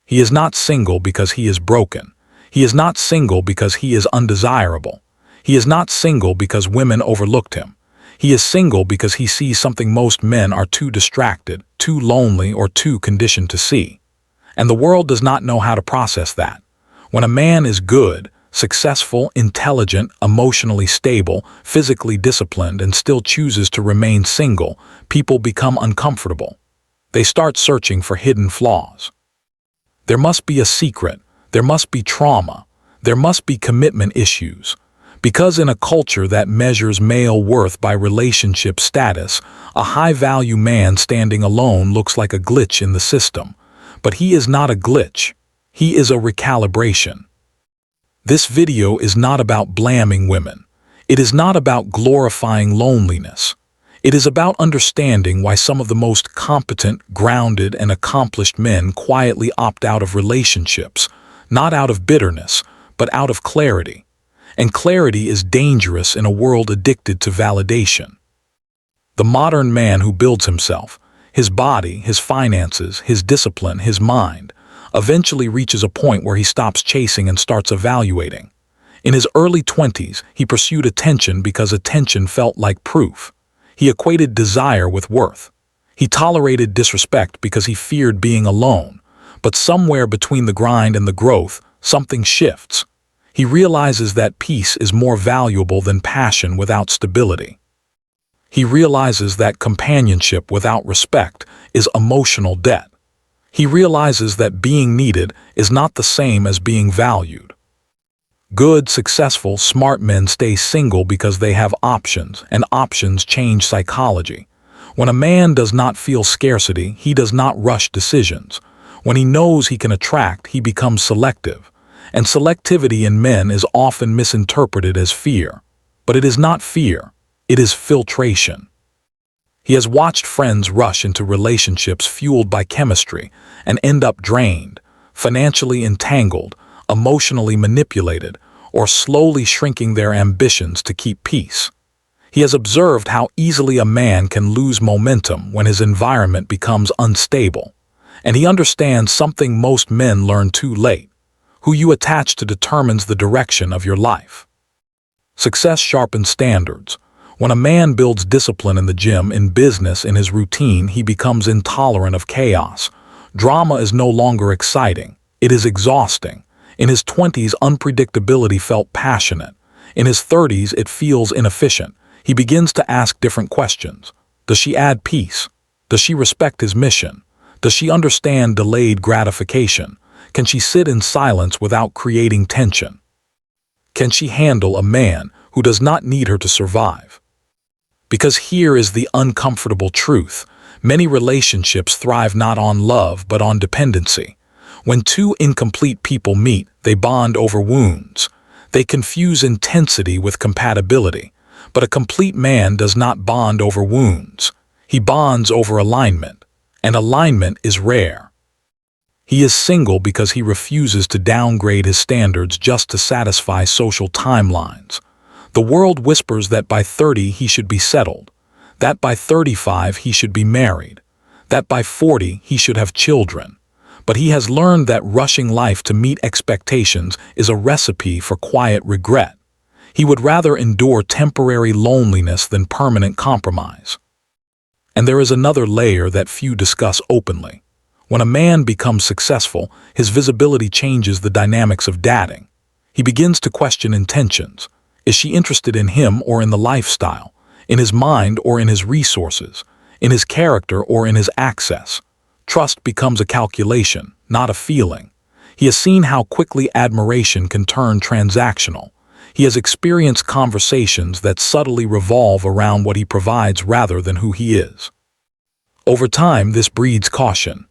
He is not single because he is broken. He is not single because he is undesirable. He is not single because women overlooked him. He is single because he sees something most men are too distracted, too lonely, or too conditioned to see. And the world does not know how to process that. When a man is good, successful, intelligent, emotionally stable, physically disciplined, and still chooses to remain single, people become uncomfortable. They start searching for hidden flaws. There must be a secret. There must be trauma. There must be commitment issues. Because in a culture that measures male worth by relationship status, a high-value man standing alone looks like a glitch in the system. But he is not a glitch. He is a recalibration. This video is not about blaming women. It is not about glorifying loneliness. It is about understanding why some of the most competent, grounded, and accomplished men quietly opt out of relationships, not out of bitterness, but out of clarity. And clarity is dangerous in a world addicted to validation. The modern man who builds himself, his body, his finances, his discipline, his mind, eventually reaches a point where he stops chasing and starts evaluating. In his early 20s, he pursued attention because attention felt like proof. He equated desire with worth. He tolerated disrespect because he feared being alone. But somewhere between the grind and the growth, something shifts. He realizes that peace is more valuable than passion without stability. He realizes that companionship without respect is emotional debt. He realizes that being needed is not the same as being valued. Good, successful, smart men stay single because they have options, and options change psychology. When a man does not feel scarcity, he does not rush decisions. When he knows he can attract, he becomes selective. And selectivity in men is often misinterpreted as fear. But it is not fear, it is filtration. He has watched friends rush into relationships fueled by chemistry and end up drained, financially entangled, emotionally manipulated, or slowly shrinking their ambitions to keep peace. He has observed how easily a man can lose momentum when his environment becomes unstable. And he understands something most men learn too late. Who you attach to determines the direction of your life. Success sharpens standards. When a man builds discipline in the gym, in business, in his routine, he becomes intolerant of chaos. Drama is no longer exciting. It is exhausting. In his 20s, unpredictability felt passionate. In his 30s, it feels inefficient. He begins to ask different questions. Does she add peace? Does she respect his mission? Does she understand delayed gratification? Can she sit in silence without creating tension? Can she handle a man who does not need her to survive? Because here is the uncomfortable truth. Many relationships thrive not on love but on dependency. When two incomplete people meet, they bond over wounds. They confuse intensity with compatibility. But a complete man does not bond over wounds. He bonds over alignment. And alignment is rare. He is single because he refuses to downgrade his standards just to satisfy social timelines. The world whispers that by 30 he should be settled, that by 35 he should be married, that by 40 he should have children. But he has learned that rushing life to meet expectations is a recipe for quiet regret. He would rather endure temporary loneliness than permanent compromise. And there is another layer that few discuss openly. When a man becomes successful, his visibility changes the dynamics of dating. He begins to question intentions. Is she interested in him or in the lifestyle, in his mind or in his resources, in his character or in his access? Trust becomes a calculation, not a feeling. He has seen how quickly admiration can turn transactional. He has experienced conversations that subtly revolve around what he provides rather than who he is. Over time, this breeds caution.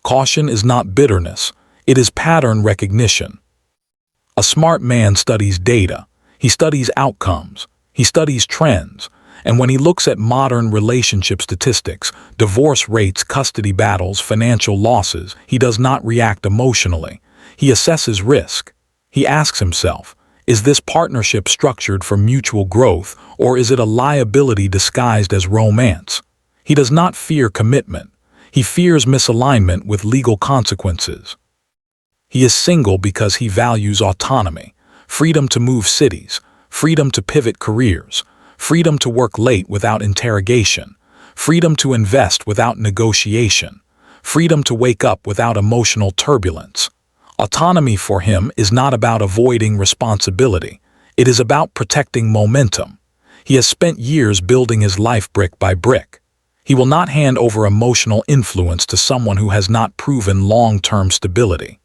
Caution is not bitterness, it is pattern recognition. A smart man studies data, he studies outcomes, he studies trends, and when he looks at modern relationship statistics, divorce rates, custody battles, financial losses, he does not react emotionally. He assesses risk. He asks himself, is this partnership structured for mutual growth, or is it a liability disguised as romance? He does not fear commitment. He fears misalignment with legal consequences. He is single because he values autonomy, freedom to move cities, freedom to pivot careers, freedom to work late without interrogation, freedom to invest without negotiation, freedom to wake up without emotional turbulence. Autonomy for him is not about avoiding responsibility. It is about protecting momentum. He has spent years building his life brick by brick. He will not hand over emotional influence to someone who has not proven long-term stability.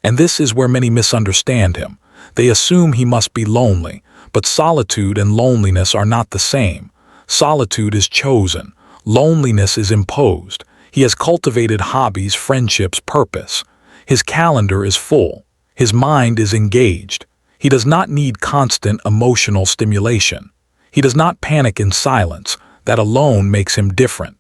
And this is where many misunderstand him. They assume he must be lonely, but solitude and loneliness are not the same. Solitude is chosen. Loneliness is imposed. He has cultivated hobbies, friendships, purpose. His calendar is full. His mind is engaged. He does not need constant emotional stimulation. He does not panic in silence. That alone makes him different.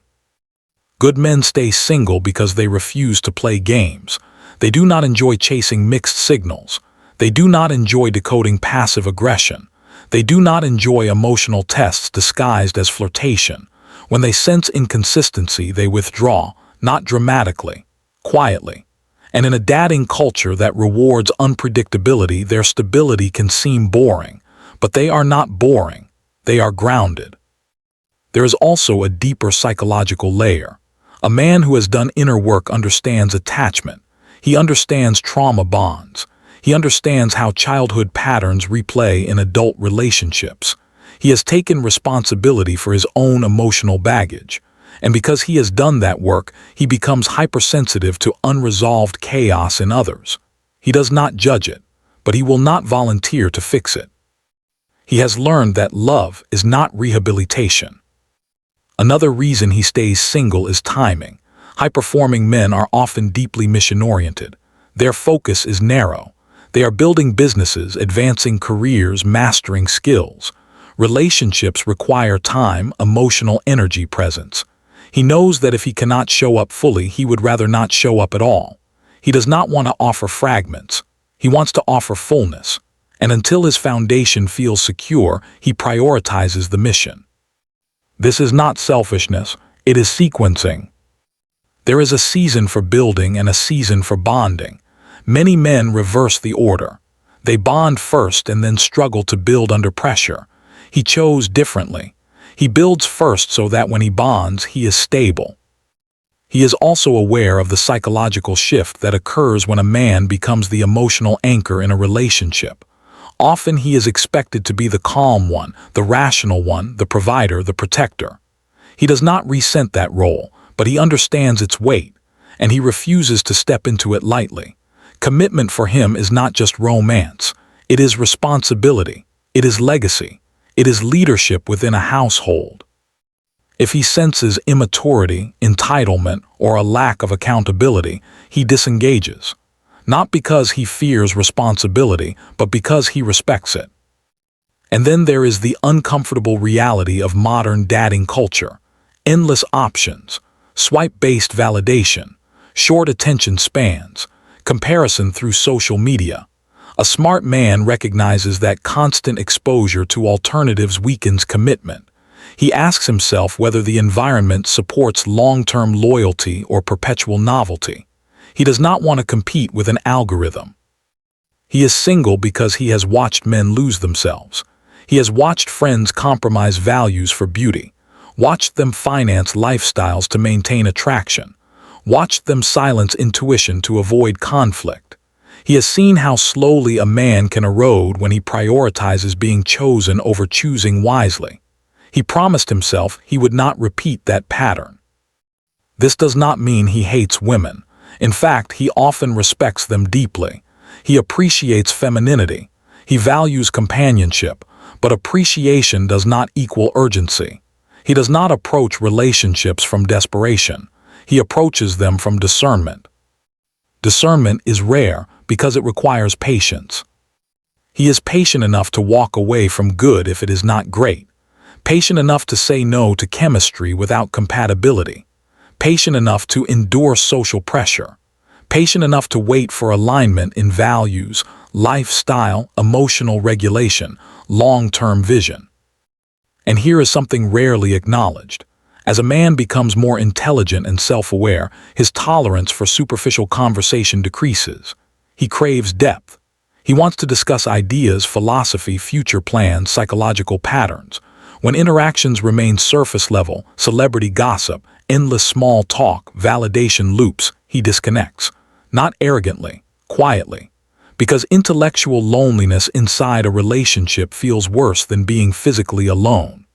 Good men stay single because they refuse to play games. They do not enjoy chasing mixed signals. They do not enjoy decoding passive aggression. They do not enjoy emotional tests disguised as flirtation. When they sense inconsistency, they withdraw, not dramatically, quietly. And in a dating culture that rewards unpredictability, their stability can seem boring. But they are not boring. They are grounded. There is also a deeper psychological layer. A man who has done inner work understands attachment. He understands trauma bonds. He understands how childhood patterns replay in adult relationships. He has taken responsibility for his own emotional baggage. And because he has done that work, he becomes hypersensitive to unresolved chaos in others. He does not judge it, but he will not volunteer to fix it. He has learned that love is not rehabilitation. Another reason he stays single is timing. High-performing men are often deeply mission-oriented. Their focus is narrow. They are building businesses, advancing careers, mastering skills. Relationships require time, emotional energy, presence. He knows that if he cannot show up fully, he would rather not show up at all. He does not want to offer fragments. He wants to offer fullness. And until his foundation feels secure, he prioritizes the mission. This is not selfishness, it is sequencing. There is a season for building and a season for bonding. Many men reverse the order. They bond first and then struggle to build under pressure. He chose differently. He builds first so that when he bonds, he is stable. He is also aware of the psychological shift that occurs when a man becomes the emotional anchor in a relationship. Often he is expected to be the calm one, the rational one, the provider, the protector. He does not resent that role, but he understands its weight, and he refuses to step into it lightly. Commitment for him is not just romance. It is responsibility. It is legacy. It is leadership within a household. If he senses immaturity, entitlement, or a lack of accountability, he disengages. Not because he fears responsibility, but because he respects it. And then there is the uncomfortable reality of modern dating culture. Endless options, swipe-based validation, short attention spans, comparison through social media. A smart man recognizes that constant exposure to alternatives weakens commitment. He asks himself whether the environment supports long-term loyalty or perpetual novelty. He does not want to compete with an algorithm. He is single because he has watched men lose themselves. He has watched friends compromise values for beauty, watched them finance lifestyles to maintain attraction, watched them silence intuition to avoid conflict. He has seen how slowly a man can erode when he prioritizes being chosen over choosing wisely. He promised himself he would not repeat that pattern. This does not mean he hates women. In fact, he often respects them deeply. He appreciates femininity. He values companionship, but appreciation does not equal urgency. He does not approach relationships from desperation. He approaches them from discernment. Discernment is rare because it requires patience. He is patient enough to walk away from good if it is not great. Patient enough to say no to chemistry without compatibility. Patient enough to endure social pressure. Patient enough to wait for alignment in values, lifestyle, emotional regulation, long-term vision. And here is something rarely acknowledged. As a man becomes more intelligent and self-aware, his tolerance for superficial conversation decreases. He craves depth. He wants to discuss ideas, philosophy, future plans, psychological patterns. When interactions remain surface level, celebrity gossip, endless small talk, validation loops, he disconnects. Not arrogantly, quietly. Because intellectual loneliness inside a relationship feels worse than being physically alone.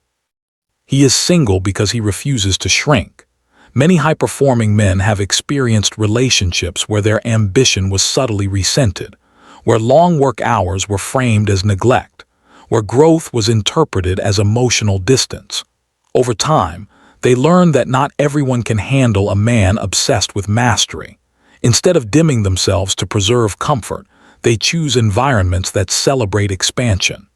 He is single because he refuses to shrink. Many high-performing men have experienced relationships where their ambition was subtly resented, where long work hours were framed as neglect, where growth was interpreted as emotional distance. Over time, they learned that not everyone can handle a man obsessed with mastery. Instead of dimming themselves to preserve comfort, they choose environments that celebrate expansion.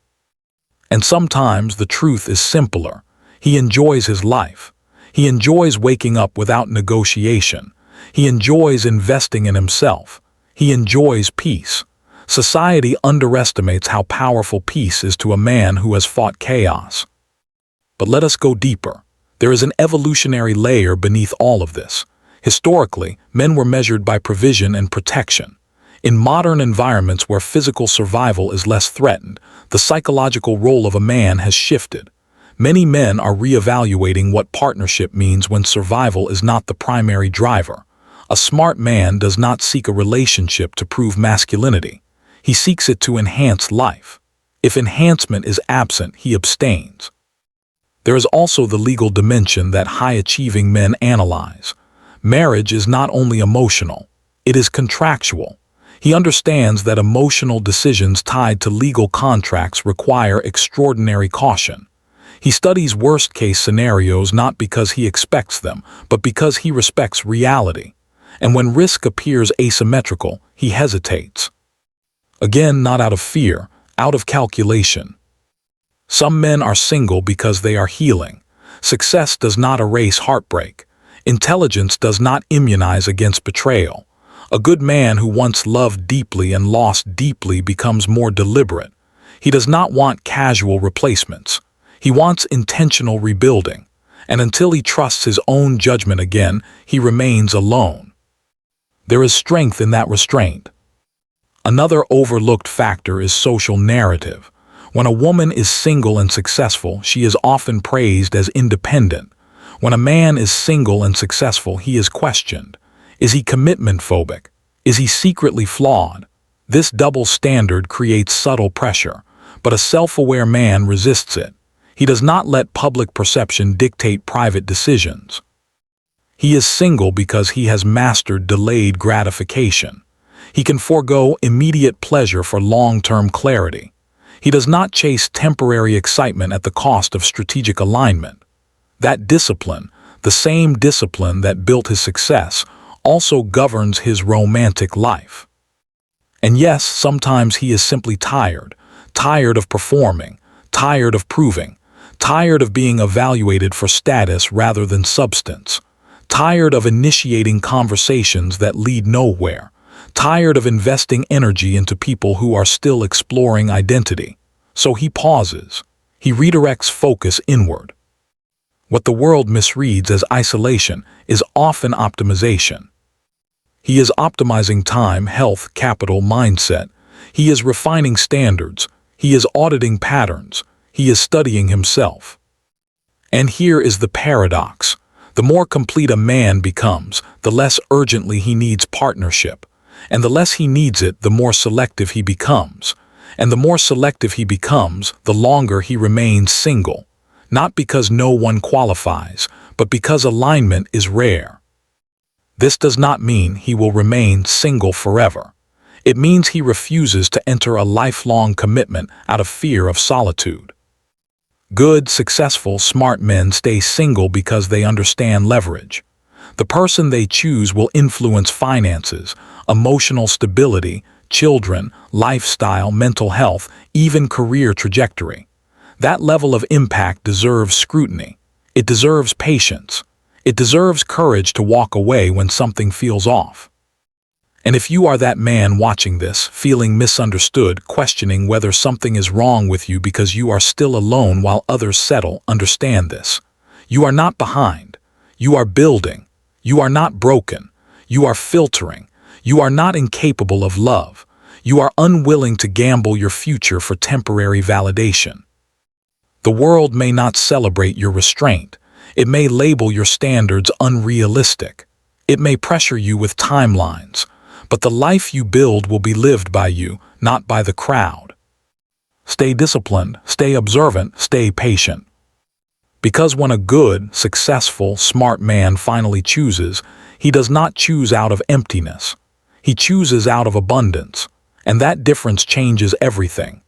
And sometimes the truth is simpler. He enjoys his life. He enjoys waking up without negotiation. He enjoys investing in himself. He enjoys peace. Society underestimates how powerful peace is to a man who has fought chaos. But let us go deeper. There is an evolutionary layer beneath all of this. Historically, men were measured by provision and protection. In modern environments where physical survival is less threatened, the psychological role of a man has shifted. Many men are reevaluating what partnership means when survival is not the primary driver. A smart man does not seek a relationship to prove masculinity. He seeks it to enhance life. If enhancement is absent, he abstains. There is also the legal dimension that high-achieving men analyze. Marriage is not only emotional, it is contractual. He understands that emotional decisions tied to legal contracts require extraordinary caution. He studies worst-case scenarios not because he expects them, but because he respects reality. And when risk appears asymmetrical, he hesitates. Again, not out of fear, out of calculation. Some men are single because they are healing. Success does not erase heartbreak. Intelligence does not immunize against betrayal. A good man who once loved deeply and lost deeply becomes more deliberate. He does not want casual replacements. He wants intentional rebuilding. And until he trusts his own judgment again, he remains alone. There is strength in that restraint. Another overlooked factor is social narrative. When a woman is single and successful, she is often praised as independent. When a man is single and successful, he is questioned. Is he commitment phobic? Is he secretly flawed? This double standard creates subtle pressure, but a self-aware man resists it. He does not let public perception dictate private decisions. He is single because he has mastered delayed gratification. He can forego immediate pleasure for long-term clarity. He does not chase temporary excitement at the cost of strategic alignment. That discipline, the same discipline that built his success, also governs his romantic life. And yes, sometimes he is simply tired of performing, tired of proving, tired of being evaluated for status rather than substance, tired of initiating conversations that lead nowhere, tired of investing energy into people who are still exploring identity. So he pauses. He redirects focus inward. What the world misreads as isolation is often optimization. He is optimizing time, health, capital, mindset. He is refining standards. He is auditing patterns. He is studying himself. And here is the paradox. The more complete a man becomes, the less urgently he needs partnership. And the less he needs it, the more selective he becomes. And the more selective he becomes, the longer he remains single. Not because no one qualifies, but because alignment is rare. This does not mean he will remain single forever. It means he refuses to enter a lifelong commitment out of fear of solitude. Good, successful, smart men stay single because they understand leverage. The person they choose will influence finances, emotional stability, children, lifestyle, mental health, even career trajectory. That level of impact deserves scrutiny. It deserves patience. It deserves courage to walk away when something feels off. And if you are that man watching this, feeling misunderstood, questioning whether something is wrong with you because you are still alone while others settle, understand this. You are not behind. You are building. You are not broken. You are filtering. You are not incapable of love. You are unwilling to gamble your future for temporary validation. The world may not celebrate your restraint. It may label your standards unrealistic. It may pressure you with timelines. But the life you build will be lived by you, not by the crowd. Stay disciplined, stay observant, stay patient. Because when a good, successful, smart man finally chooses, he does not choose out of emptiness. He chooses out of abundance. And that difference changes everything.